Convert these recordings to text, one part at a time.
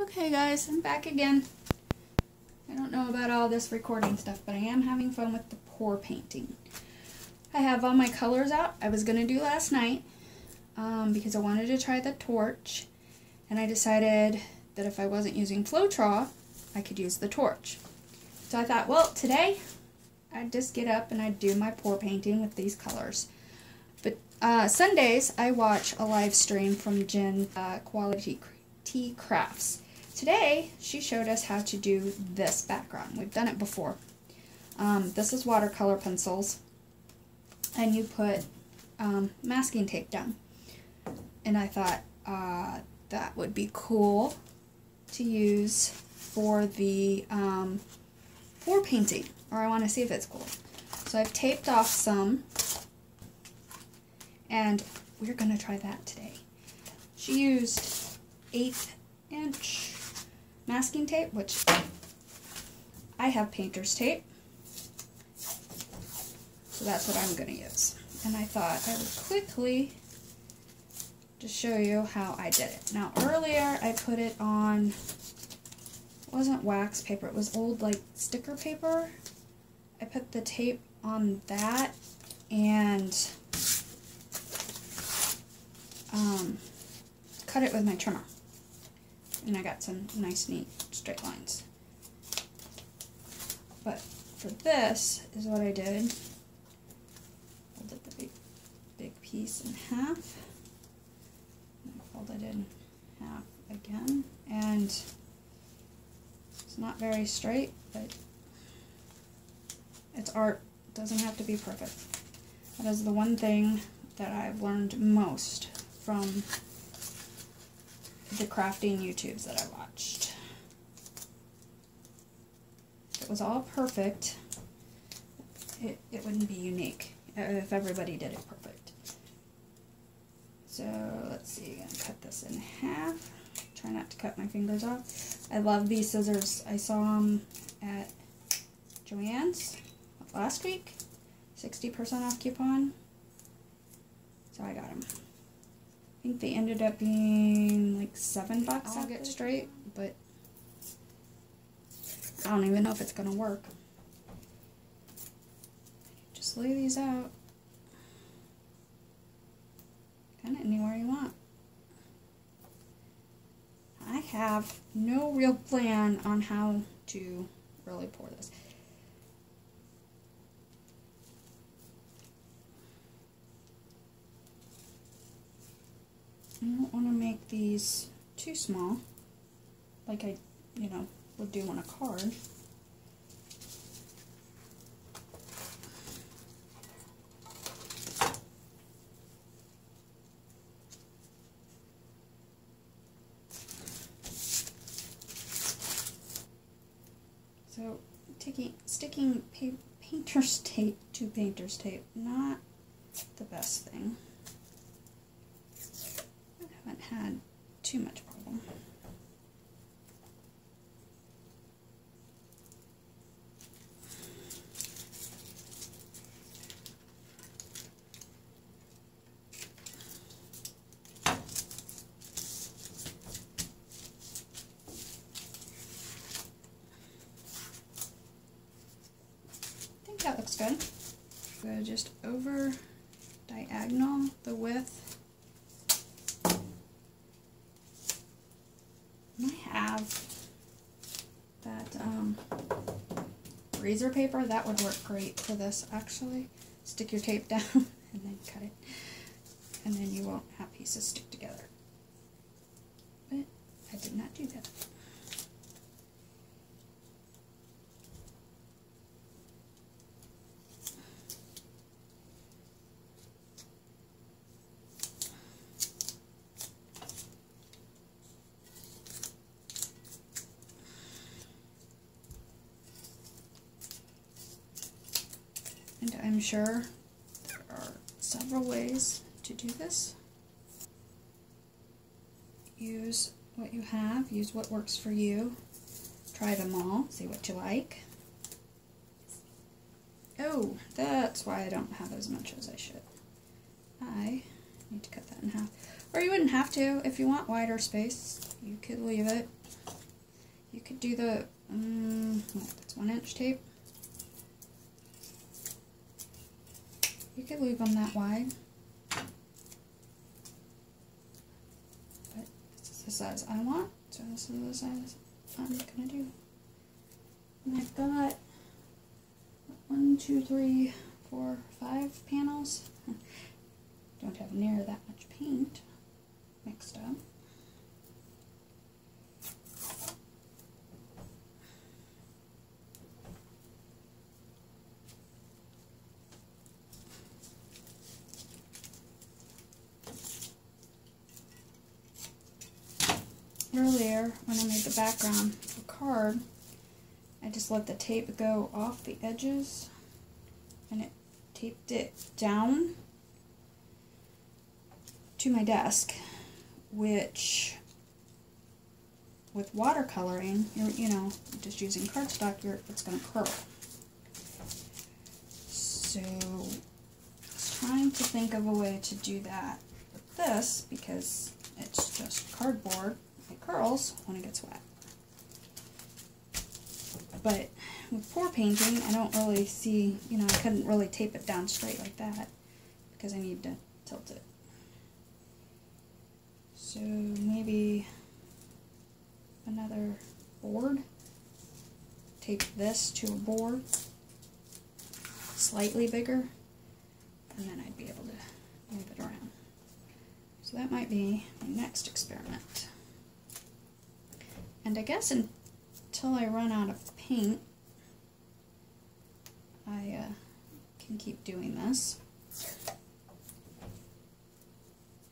Okay guys, I'm back again. I don't know about all this recording stuff, but I am having fun with the pour painting. I have all my colors out. I was going to do last night because I wanted to try the torch, and I decided that if I wasn't using Floetrol, I could use the torch. So I thought, well, today I'd just get up and I'd do my pour painting with these colors. But Sundays, I watch a live stream from Jen Quality Tea Crafts. Today, she showed us how to do this background. We've done it before. This is watercolor pencils, and you put masking tape down. And I thought that would be cool to use for the pour painting, or I want to see if it's cool. So I've taped off some, and we're going to try that today. She used 1/8" masking tape, which I have painter's tape, so that's what I'm going to use. And I thought I would quickly just show you how I did it. Now earlier I put it on, it wasn't wax paper, it was old like sticker paper. I put the tape on that and cut it with my trimmer. And I got some nice, neat, straight lines. But for this is what I did. Folded the big piece in half. And fold it in half again. And it's not very straight, but it's art. It doesn't have to be perfect. That is the one thing that I've learned most from the crafting YouTubes that I watched. If it was all perfect, it wouldn't be unique if everybody did it perfect. So let's see, I'm gonna cut this in half. Try not to cut my fingers off. I love these scissors. I saw them at Joann's last week, 60% off coupon. So I got them. I think they ended up being like $7. I'll get straight, but I don't even know if it's gonna work. Just lay these out kind of anywhere you want. I have no real plan on how to really pour this. I don't want to make these too small, like I, would do on a card. So, sticking painter's tape to painter's tape, not the best thing. Haven't had too much problem. I think that looks good. Go just over diagonal the width. I have that razor paper. That would work great for this, actually. Stick your tape down and then cut it. And then you won't have pieces stick together. But I did not do that. And I'm sure there are several ways to do this. Use what you have, use what works for you. Try them all, see what you like. Oh, that's why I don't have as much as I should. I need to cut that in half. Or you wouldn't have to. If you want wider space, you could leave it. You could do the, that's 1-inch tape. You could leave them that wide. But this is the size I want, so this is the size I'm gonna do. And I've got 1, 2, 3, 4, 5 panels. Don't have near that much paint mixed up. Earlier, when I made the background for the card, I just let the tape go off the edges, and it taped it down to my desk, which, with watercoloring, you know, just using cardstock, it's going to curl. So, I was trying to think of a way to do that with this, because it's just cardboard. It curls when it gets wet. But with pour painting, I don't really see, you know, I couldn't really tape it down straight like that because I need to tilt it. So maybe another board. Tape this to a board, slightly bigger, and then I'd be able to move it around. So that might be my next experiment. And I guess until I run out of paint, I can keep doing this.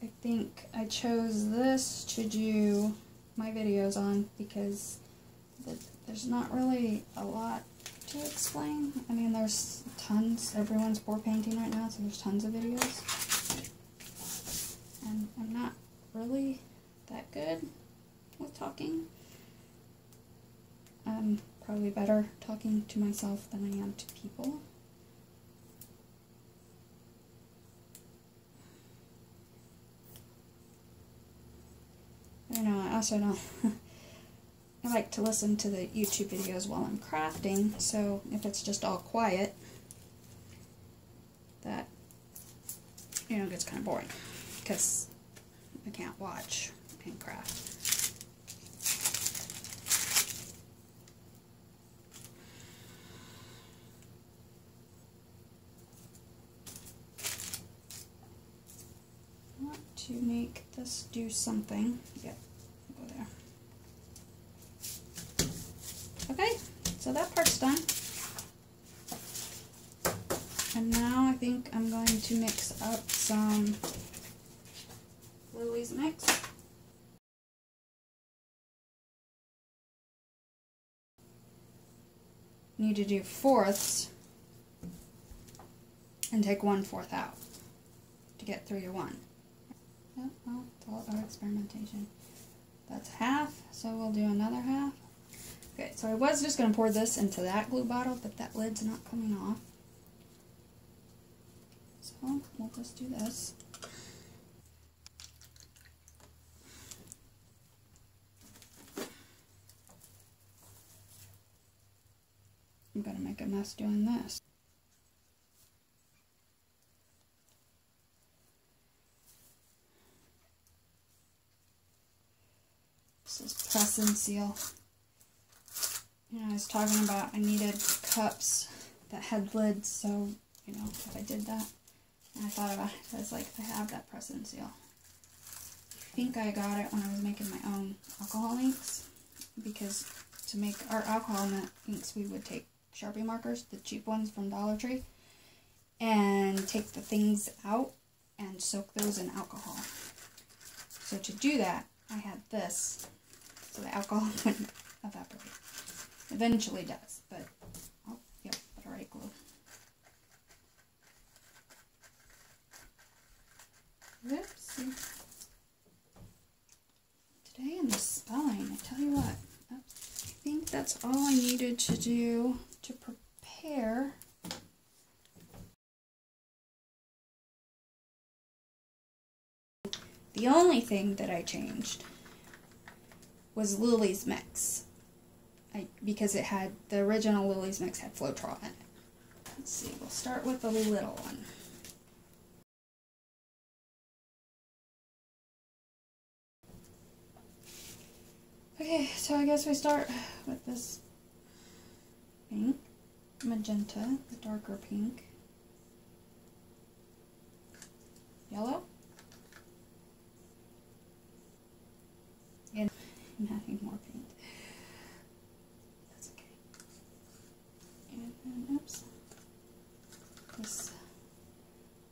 I think I chose this to do my videos on because there's not really a lot to explain. I mean, there's tons. Everyone's pour painting right now, so there's tons of videos. And I'm not really that good with talking. I'm probably better talking to myself than I am to people. I don't know, I also don't, I like to listen to the YouTube videos while I'm crafting, so if it's just all quiet, that, you know, gets kind of boring, because I can't watch and craft. To make this do something. Yep, go there. Okay, so that part's done. And now I think I'm going to mix up some Lily's mix. Need to do fourths and take 1/4 out to get 3 to 1. Oh, well, it's all about experimentation. That's half, so we'll do another half. Okay, so I was just going to pour this into that glue bottle, but that lid's not coming off. So we'll just do this. I'm going to make a mess doing this. This is press and seal. You know, I was talking about I needed cups that had lids, so, you know, if I did that, and I thought about it, I was like, I have that press and seal. I think I got it when I was making my own alcohol inks, because to make our alcohol inks, we would take Sharpie markers, the cheap ones from Dollar Tree, and take the things out and soak those in alcohol. So to do that, I had this, so the alcohol wouldn't evaporate. Eventually does, but, oh, yep, but alright, glue. Oopsie. Today in the spelling, I tell you what, I think that's all I needed to do to prepare. The only thing that I changed was Lily's mix. because it had, the original Lily's Mix had Floetrol in it. Let's see, we'll start with the little one. Okay, so I guess we start with this pink, magenta, the darker pink, yellow, and I'm having more paint. That's okay. And then, oops, this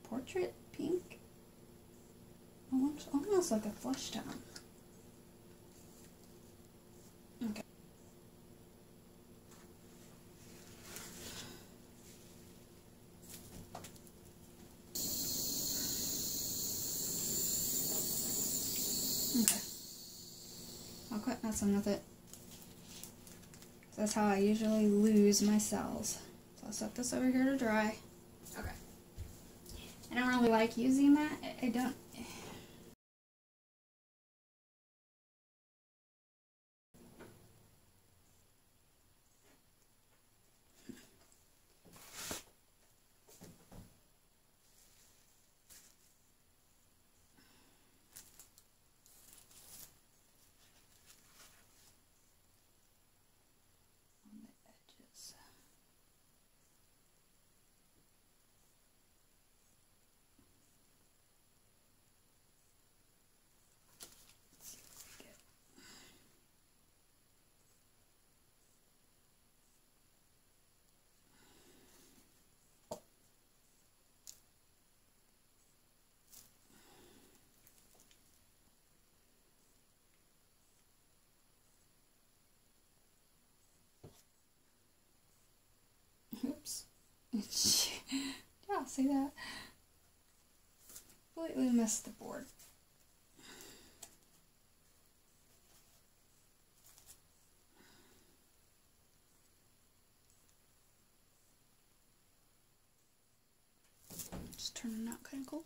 portrait pink, almost like a flesh tone. Okay. Okay. I'll quit messing with it. That's how I usually lose my cells. So I'll set this over here to dry. Okay. I don't really like using that. I don't. Oops. Yeah, see that? Completely missed the board. Just turning out kind of cool.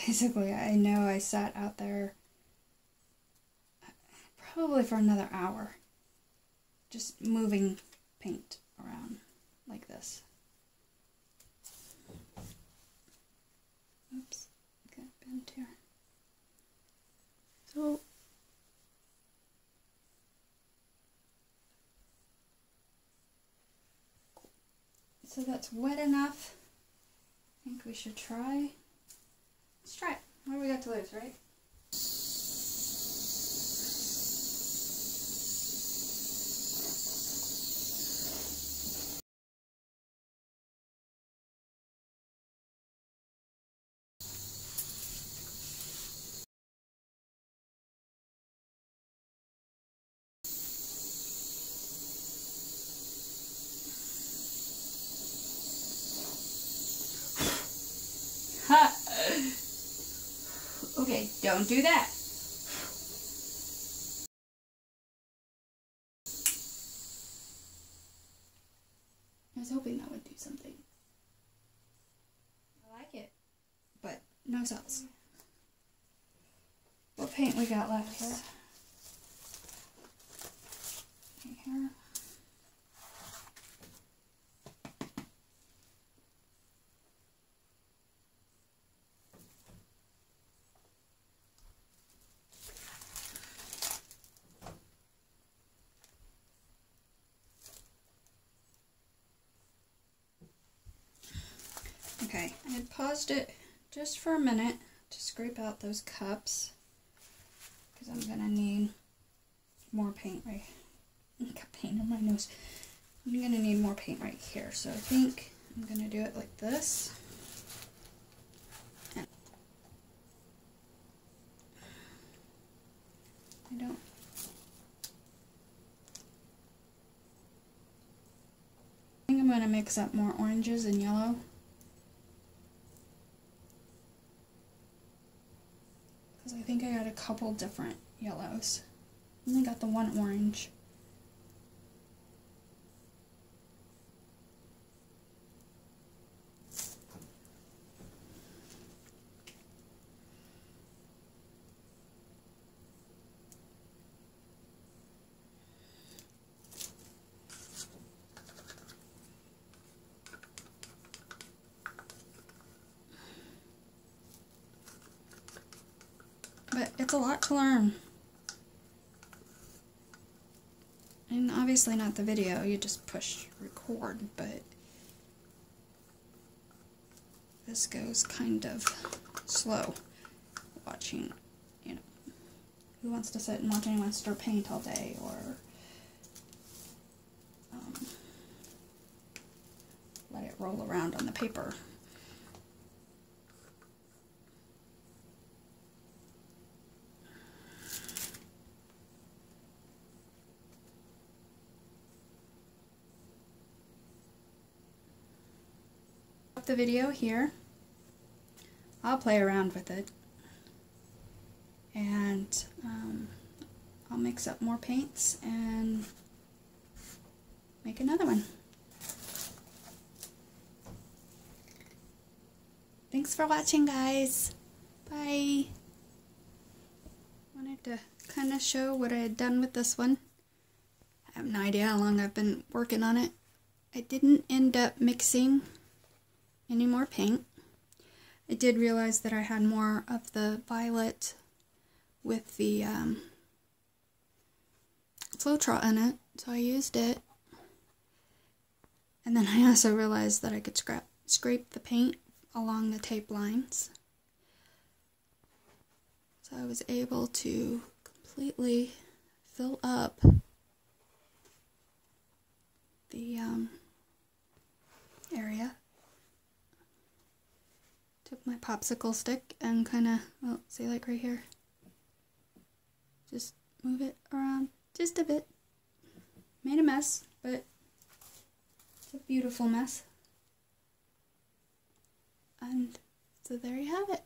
Basically, I know I sat out there probably for another hour, just moving paint around like this. Oops, got bent here. So that's wet enough. I think we should try. Let's try it. What do we got to lose, right? Ha! Okay, don't do that. I was hoping that would do something. I like it, but no cells. What paint we got left here? Here. Okay, I had paused it just for a minute to scrape out those cups because I'm gonna need more paint right. Got paint on my nose. I'm gonna need more paint right here, so I think I'm gonna do it like this. And I don't. want to mix up more oranges and yellow. Because I think I got a couple different yellows. I only got the one orange. But it's a lot to learn. And obviously not the video, you just push record, but this goes kind of slow. Watching, you know, who wants to sit and watch anyone stir paint all day, or let it roll around on the paper. The video here. I'll play around with it, and I'll mix up more paints and make another one. Thanks for watching, guys. Bye. Wanted to kind of show what I had done with this one. I have no idea how long I've been working on it. I didn't end up mixing any more paint. I did realize that I had more of the violet with the Floetrol in it, so I used it. And then I also realized that I could scrape the paint along the tape lines. So I was able to completely fill up the area. Took my popsicle stick and kind of, well, see, like right here, just move it around just a bit. Made a mess, but it's a beautiful mess. And so there you have it.